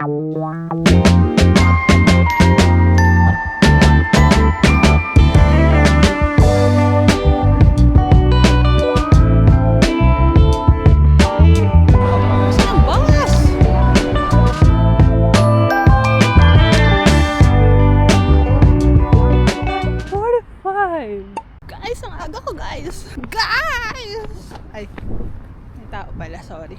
Guys, ang aga ko guys! Ay, may tao pala, sorry.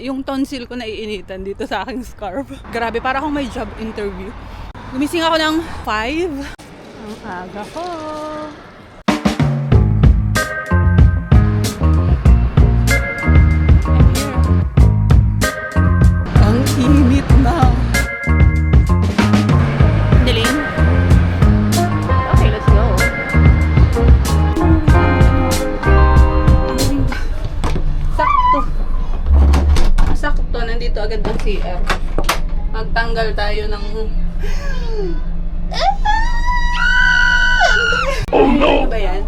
Yung tonsil ko naiinitan dito sa aking scarf. Grabe, para akong may job interview. Gumising ako ng 5. Ang aga ko. Ang init na. Dilim. Okay, let's go. Sakto, nandito agad ng CR. Magtanggal tayo ng... Oh no! Ano ba yan?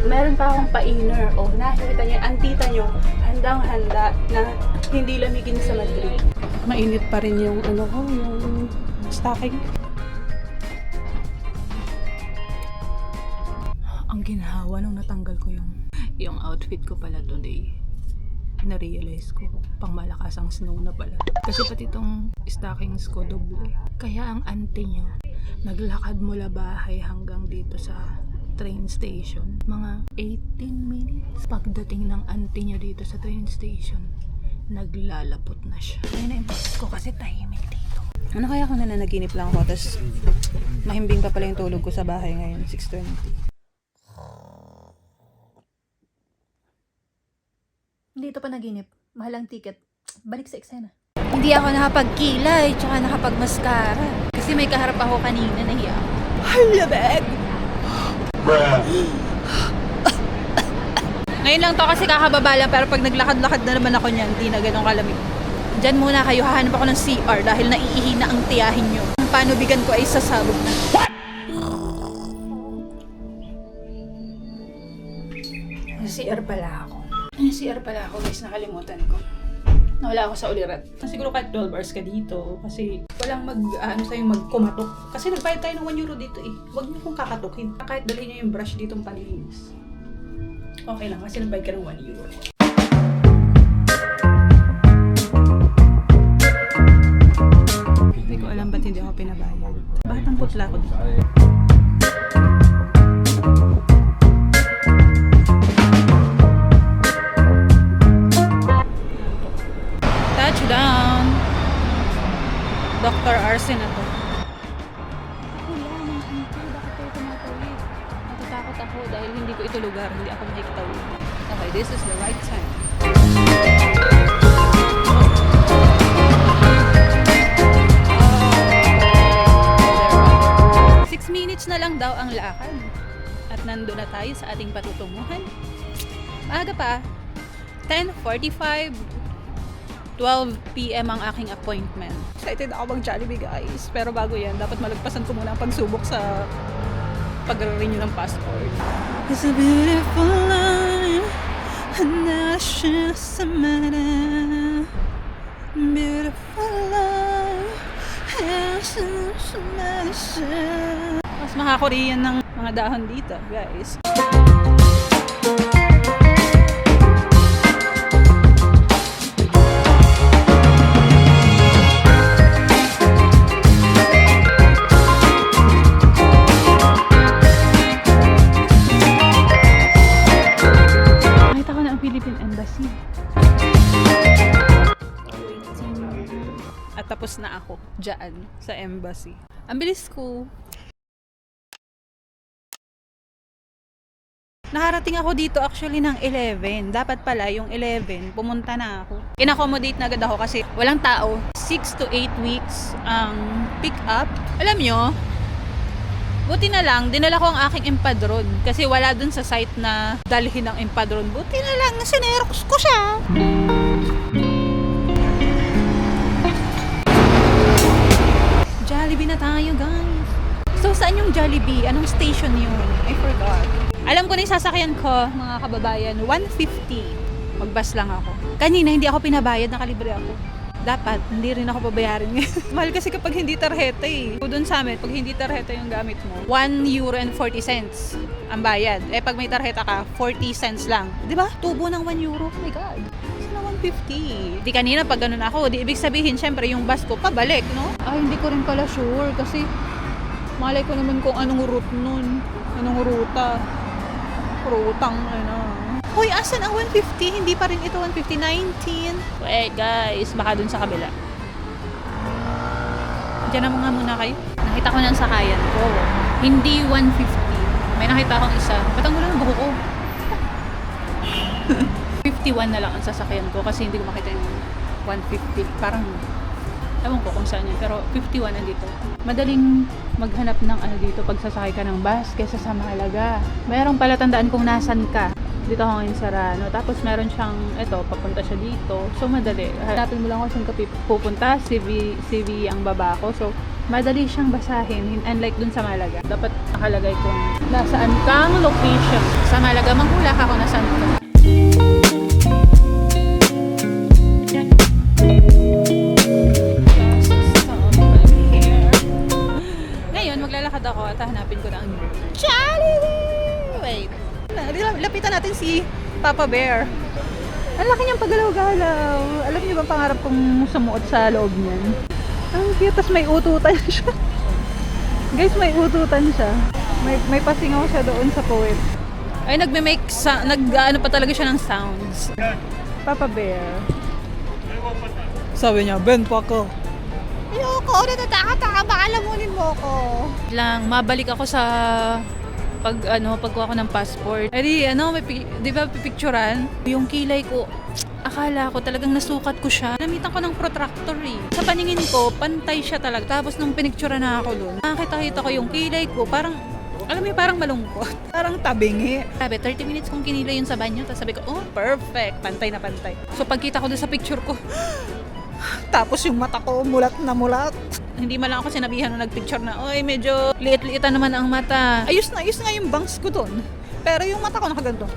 Meron pa akong pa-inner. Oh, nakikita niyo, antita niyo, handang-handa na hindi lamigin sa Madrid. Mainit pa rin yung ano ko, yung stocking. Ang ginhawa nung natanggal ko yung outfit ko pala today. Na-realize ko, pang malakas ang snow na pala. Kasi pati itong stockings ko doble. Kaya ang auntie niya, naglakad mula bahay hanggang dito sa train station. Mga 18 minutes. Pagdating ng auntie niya dito sa train station, naglalapot na siya. Kaya na-impress ko kasi tahimik dito. Ano kaya kung nananaginip lang ako, tapos mahimbing pa pala yung tulog ko sa bahay ngayon, 6:20. Hindi ito pa naginip. Mahal ang ticket. Balik sa eksena. Hindi ako nakapagkilay, tsaka nakapagmaskara. Kasi may kaharap ako kanina, nahiya ako. Halabeg! Ngayon lang to kasi kakababa lang, pero pag naglakad-lakad na naman ako niyan, hindi na ganun kalamig. Diyan muna kayo, hahanap ako ng CR dahil naiihi na ang tiyahin nyo. Ang panubigan ko ay sasabog na. CR pala ako. CR pala ako guys, nakalimutan ko. Nawala ako sa ulirat. Siguro kahit 12 hours ka dito kasi walang magkumatok. Kasi nagbayad tayo ng 1 euro dito eh. Huwag niyo kong kakatukin. Kahit dalhin niyo yung brush dito panilinis. Okay lang kasi nagbayad ka ng 1 euro. Hindi ko alam ba't hindi ako pinabayad. Bakit ang putla ko dito? Touchdown! Dr. Arce na to. Ako lang, bakit kayo tumatawid? Natatakot ako dahil hindi ko ito lugar, hindi ako makikitawid. Okay, this is the right time. 6 minutes na lang daw ang lakad. At nandun na tayo sa ating patutunguhan. Maaga pa. 10:45. 12 PM ang aking appointment. Excited ako mag-Jollibee guys. Pero bago yan, dapat malagpasan ko muna ang pagsubok sa pag-renew ng passport. It's a beautiful life. And I share somebody. Beautiful life. Mas makakoriyan ng mga dahon dito guys. At tapos na ako dyan sa embassy. Ang bilis ko. Nakarating ako dito actually ng 11. Dapat pala yung 11, pumunta na ako. In-accommodate na agad ako kasi walang tao. 6 to 8 weeks ang pick up. Alam nyo, buti na lang, dinala ko ang aking empadron. Kasi wala dun sa site na dalhin ang empadron. Buti na lang, sinerox ko siya. Jollibee na tayo guys. So saan yung Jollibee? Anong station yun? I forgot. Alam ko na yung sasakyan ko, mga kababayan, 150. Mag-bus lang ako. Kanina hindi ako pinabayad, nakalibre ako. dapat, hindi rin ako babayarin ngayon. Mahal kasi kapag hindi tarjeta eh. Doon sa amin, pag hindi tarjeta yung gamit mo, 1 euro and 40 cents ang bayad. Eh pag may tarjeta ka, 40 cents lang. Di ba? Tubo ng 1 euro. Oh my God. Sana 150. Di kanina pag ganun ako, di ibig sabihin syempre yung bus ko pabalik, no? Ay, hindi ko rin pala sure kasi malay ko naman kung anong route nun. Anong ruta. Rutang, ano. Hoy, asan ang 150? Hindi pa rin ito 150. 19. Wait, guys. Baka dun sa kabila. Diyan na nga muna kayo. Nakita ko ng sakayan ko. Hindi 150. May nakita akong isa. Ba't ang gulo ng buho ko? 51 na lang ang sasakyan ko kasi hindi ko makita yung 150. Parang, ewan ko kung saan yun. Pero 51 nandito. Madaling maghanap ng ano dito pag sasakay ka ng bus kaysa sa Mahalaga. Mayroong palatandaan kung nasan ka. Dito ako ngayon sa Rano. Tapos meron siyang, eto, papunta siya dito. So, madali. Hanapin mo lang kung saan ka pupunta. CV ang baba ko. So, madali siyang basahin. Unlike dun sa Malaga. Dapat nakalagay kung nasaan kang location. Sa Malaga, manghula ka kung nasaan ka. Ngayon, maglalakad ako at hanapin ko na ang Jollibee! Wait. Lapitan natin si Papa Bear. Ang laki niyang paggalaw-galaw. Alam niyo ba pangarap kong sumuot sa loob niyan? Ang cute. Tapos may ututan siya. Guys, may ututan siya. May pasingaw siya doon sa poet. Ay, nag-ano pa talaga siya ng sounds. Papa Bear. Sabi niya, Ben pa ako. Ayoko, natatakot-taka. Baka lamunin mo ako. Lang, mabalik ako sa pagkuha ko ng passport. Eh di, di ba pipicturan? Yung kilay ko, akala ko talagang nasukat ko siya. Namitan ko ng protractor eh. Sa paningin ko, pantay siya talaga. Tapos nung pinicturan na ako doon, nakita ko yung kilay ko, parang, alam mo parang malungkot. Parang tabingi. Sabi, 30 minutes kong kinilay yun sa banyo. Tapos sabi ko, oh, perfect. Pantay na pantay. So pagkita ko doon sa picture ko, tapos yung mata ko, mulat na mulat. Hindi man lang ako sinabihan nung nagpicture na, oy, medyo liit-liitan naman ang mata. Ayos nga yung bangs ko doon. Pero yung mata ko nakaganto.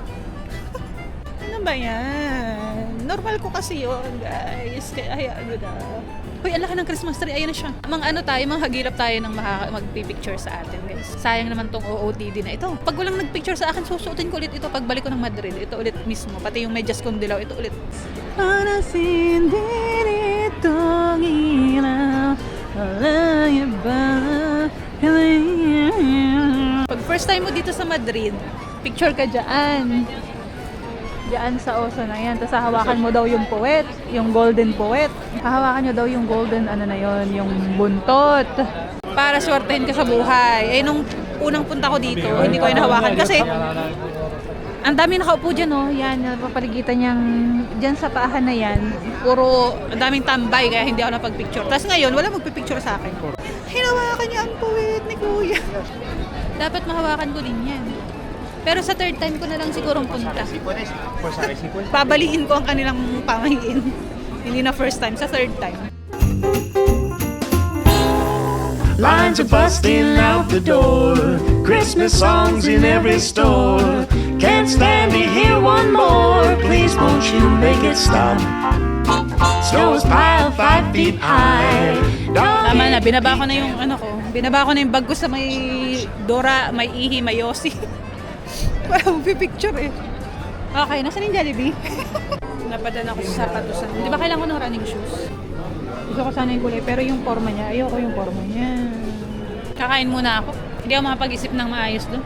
Ano ba yan? Normal ko kasi yun, guys. Kaya hayaan nyo na. Uy, ang laki ng Christmas tree. Ayan na siya. Manghagilap tayo ng magpipicture sa atin, guys. Sayang naman tong OOTD na ito. Pag walang nagpicture sa akin, susuotin ko ulit ito. Pagbalik ko ng Madrid, ito ulit mismo. Pati yung medyas kong dilaw, ito ulit. Panasin din itong ilaw. Pag first time mo dito sa Madrid, picture ka dyan. Diyan sa oso na yan. Tapos hahawakan mo daw yung poet, yung golden poet. Hahawakan nyo daw yung golden yung buntot. Para swertehin ka sa buhay. Eh nung unang punta ko dito, hindi ko yung nahawakan kasi ang dami nakaupo dyan, oh. Yan, napapaligitan niyang dyan sa paahan na yan. Puro, ang daming tambay, kaya hindi ako napag-picture. Tapos ngayon, wala magpipicture sa akin. Hinawakan niya ang puwit ni Kuya. Dapat mahawakan ko din yan. Pero sa third time ko na lang sigurong punta. Babaliin ko ang kanilang pamahiin. Hindi na first time, sa third time. Lines are busting out the door. Christmas songs in every store. Can't stand to hear one more. Please won't you make it stop? Snow is piled 5 feet high. Tama na, binaba ko na yung Binaba ko na yung bag ko sa may Dora, may Ihi, may Yossi. Wala magpipicture eh. Okay, nasan yung Jollibee? Napadan ako sa sapatusan. Di ba kailangan ko ng running shoes? Gusto ko sana yung kulay, pero yung forma niya, ayoko yung forma niya. Kakain muna ako. Hindi ako makapag-isip ng maayos doon.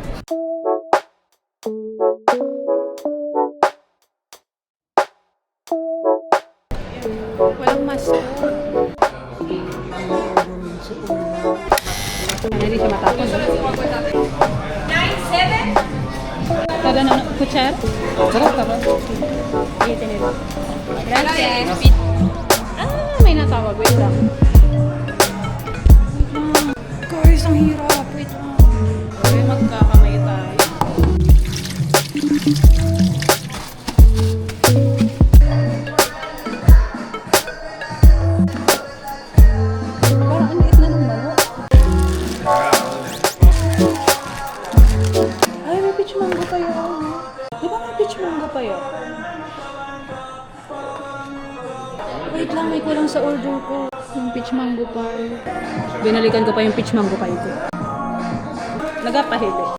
Walang mask. Hindi siya matapos. 9-7? Kada na kutsar? Sarap ka ba? Ito nila. Gracias. May natawag. Wait lang. Guys, ang hirap. Wait lang. Okay, magkakamay tayo. Parang ang liit na ng malo. Ay, may peach mango pa yun. Di ba may peach mango pa yun? Wait lang, may kulang sa order ko. Yung peach mango pie. Binalikan ko pa yung peach mango pie ko. Nagapahili.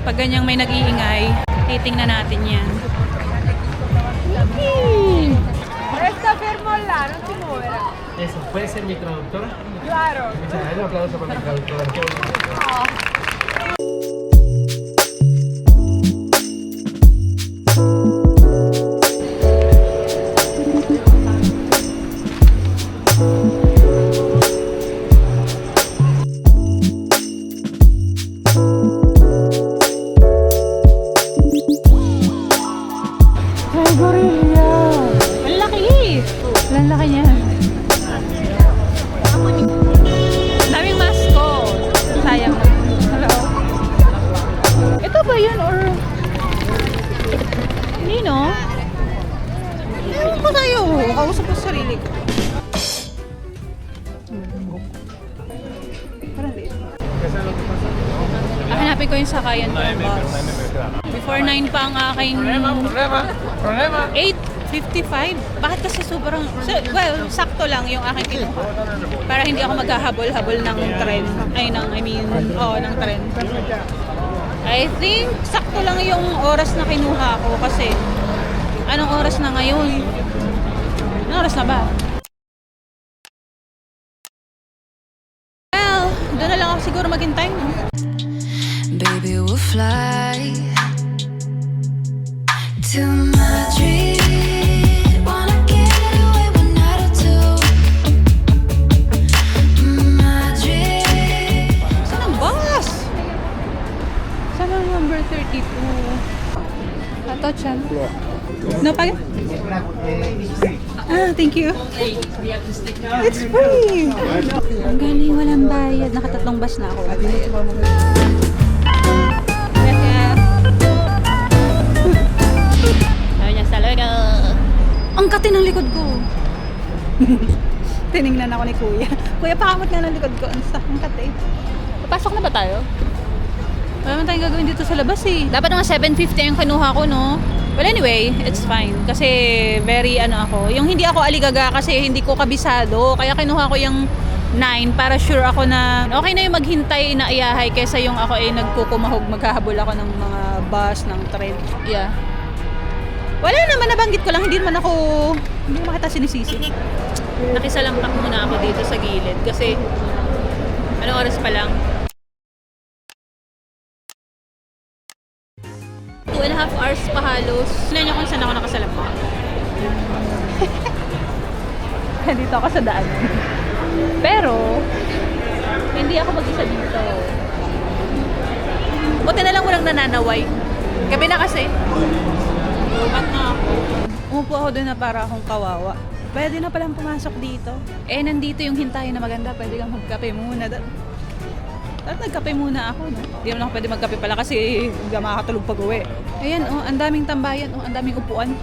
Pag ganyang may nag-iingay, titingnan natin yan. Eso, ¿puede ser mi traductora? Claro. Muchas gracias, un aplauso para mi traductora. Qué bonito. Ang laki! Ang laki niya. Daming masko. Sayang. Hello? Ito ba yun or... Hindi no? Ano ba tayo? Kausap ko sa sarili ko. Hanapin ko yung sakayan ko ng bus. Before 9 pa ang aking... Problema. 8:55? Bakit kasi sobrang... well, sakto lang yung aking kinuha. Para hindi ako maghahabol-habol ng tren. Ng tren. I think sakto lang yung oras na kinuha ko kasi anong oras na ngayon? Anong oras na ba? Well, doon na lang ako siguro maghintay. No? Baby, we'll fly to Madrid. Wanna get away one night or two. Madrid. Saan ang bus? Saan ang number 32? Ato, Chan. No, pag... thank you. It's free! Ang galing, walang bayad. Nakatatlong bus na ako. Ang kati ng likod ko. Tiningnan ako ni Kuya. Kuya, pakamot nga ng likod ko. Ang kati. Papasok na ba tayo? Wala naman tayong gagawin dito sa labas eh. Dapat naman 7:50 yung kinuha ko, no? Well, anyway, it's fine. Kasi very ako. Yung hindi ako aligaga kasi hindi ko kabisado. Kaya kinuha ko yung 9 para sure ako na okay na yung maghintay na iyahay kesa yung ako ay nagkukumahog, maghahabol ako ng mga bus, ng train. Yeah. Wala naman, nabanggit ko lang, hindi naman kita sinisisi. Nakisalampak muna ako dito sa gilid kasi anong oras pa lang? 2.5 hours pa halos. Tignan niyo kung saan ako nakasalampak. Dito ako sa daan. Pero, hindi ako mag-isa dito. Buti na lang walang nananaway. Gabi na kasi. Lumat na ako. Umupo ako doon na para akong kawawa. Pwede na palang pumasok dito. Nandito yung hintayin na maganda. Pwede kang magkape muna. At nagkape muna ako, no? Hindi naman ako pwede magkape pala kasi hindi ka makakatulog pag uwi. Ayan, ang daming tambayan, ang daming upuan.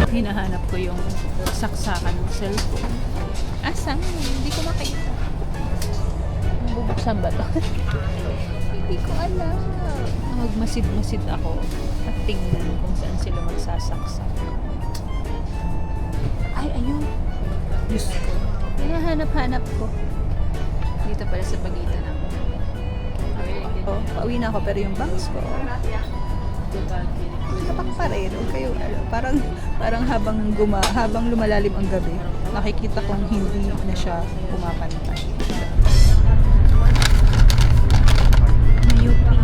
Hinahanap ko yung saksakan ng cellphone. Asan? Hindi ko makita. Bubuksan ba to? Hindi ko alam. Magmasid-masid ako at tingnan kung saan sila magsasaksak. Ay, ayun. Diyos ko. Hinahanap-hanap ko. Dito pala sa pagitan ng... pauwi na ako pero yung bangs ko tapak pa rin. Okay, parang habang lumalalim ang gabi, nakikita kong hindi na siya pumapantay. Mayupi.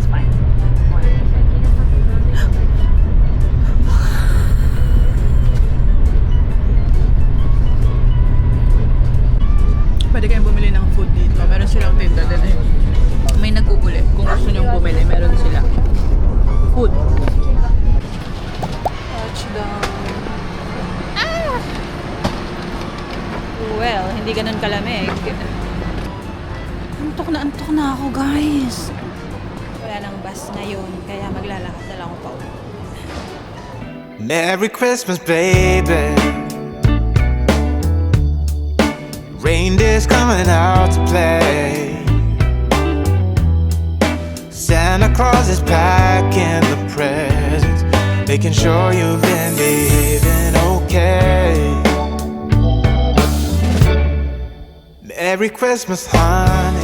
It's fine. Pwede kayong bumili ng food dito. gusto nyong bumili, meron sila. Food. Touchdown. Well, hindi ganun kalamig. Antok na ako, guys. Wala nang bus ngayon, kaya maglalakad na lang ako pa. Merry Christmas, baby. Reindeer's coming out to play. Santa Claus is packing the presents, making sure you've been behaving okay. Merry Christmas, honey.